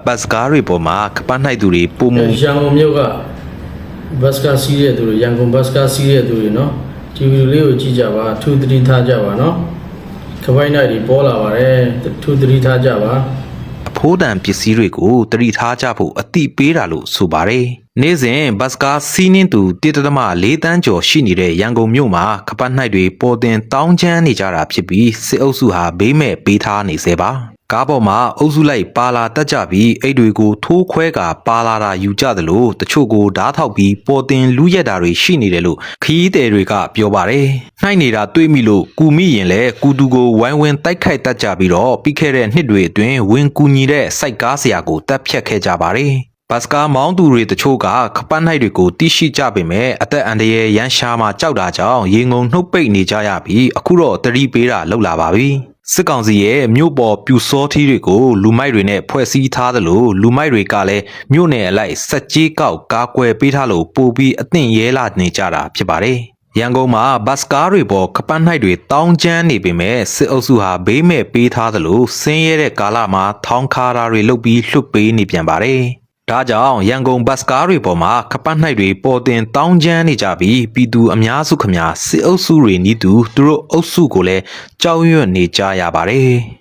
ဘတ်စကားတွေပေါ်မှာကပတ်နိုင်သူတွေပုံမှု ရန်ကုန်မြို့ကဘတ်စကားစီးတဲ့သူတွေရန်ကုန်ဘတ်စကားစီးတဲ့သူတွေနော်ဒီဗီဒီယိုလေးကိုကြည့်ကြပါထူးသတိထားကြပါနော်ခပိုင်းနိုင်တွေပေါ်လာပါတယ်ထူးသတိထားကြပါ အဖိုးတန်ပစ္စည်းတွေကိုတတိထားကြဖို့အတိပေးတာလို့ဆိုပါတယ်။နေ့စဉ်ဘတ်စကားစီးနှင်းသူ1.4 တန်းကျော်ရှိနေတဲ့ရန်ကုန်မြို့မှာကပတ်နိုင်တွေပေါ်တင်တောင်းချမ်းနေကြတာဖြစ်ပြီးစစ်အုပ်စုဟာဘေးမဲ့ပေးထားနေစေပါ။ကားပေါ်မှာအုပ်စုလိုက်ပါလာတက်ကြပြီးအိတ်တွေကိုထိုးခွဲကာပါလာတာယူကြသလိုတချို့ကိုဓားထောက်ပြီးပေါ်တင်လူရက်တာတွေရှိနေတယ်လို့ခရီးသည်တွေကပြောပါတယ်။နှိုက်နေတာတွေးမိလို့ကူမိရင်လည်းကူတူကိုဝိုင်းဝန်းတိုက်ခိုက်တတ်ကြပြီးတော့ပြီးခဲ့တဲ့နှစ်တွေအတွင်းဝင်ကူညီတဲ့စိုက်ကားဆရာကိုတပ်ဖြတ်ခဲ့ကြပါတယ်။ဘတ်စကားမောင်းသူတွေတချို့ကခပတ်နိုင်တွေကိုတိရှိကြပေမဲ့အသက်အန္တရာယ်ရန်ရှာမှာကြောက်တာကြောင့်ရေငုံနှုတ်ပိတ်နေကြရပြီးအခုတော့တတိပေးတာလောက်လာပါပြီ။စစ်ကောင်စီရဲ့မြို့ပေါ်ပြူစောထီးတွေကိုလူမိုက်တွေနဲ့ဖွဲ့စည်းထားသလိုလူမိုက်တွေကလည်းမြို့နယ်အလိုက်စက်ကြီးကောက်ကားကွယ်ပေးထားလို့ပို့ပြီးအသင့်ရဲလာနေကြတာဖြစ်ပါတယ်။ရန်ကုန်မှာဘတ်စကားတွေပေါ်ကပတ်နိုင်တွေတောင်းကျမ်းနေပေမဲ့စစ်အုပ်စုဟာဘေးမဲ့ပေးထားသလိုဆင်းရဲတဲ့ကာလမှာထောင်းခါတာတွေလုပ်ပြီးလွှတ်ပေးနေပြန်ပါတယ်။ဒါကြောင့်ရန်ကုန်ဘတ်စကားတွေပေါ်မှာကပတ်နိုင်တွေပေါ်တင်တောင်းကျမ်းနေကြပြီးပြည်သူအများစုခမစစ်အုပ်စုတွေနီးသူတို့အုပ်စုကိုလည်းကြောက်ရွံ့နေကြရပါတယ်။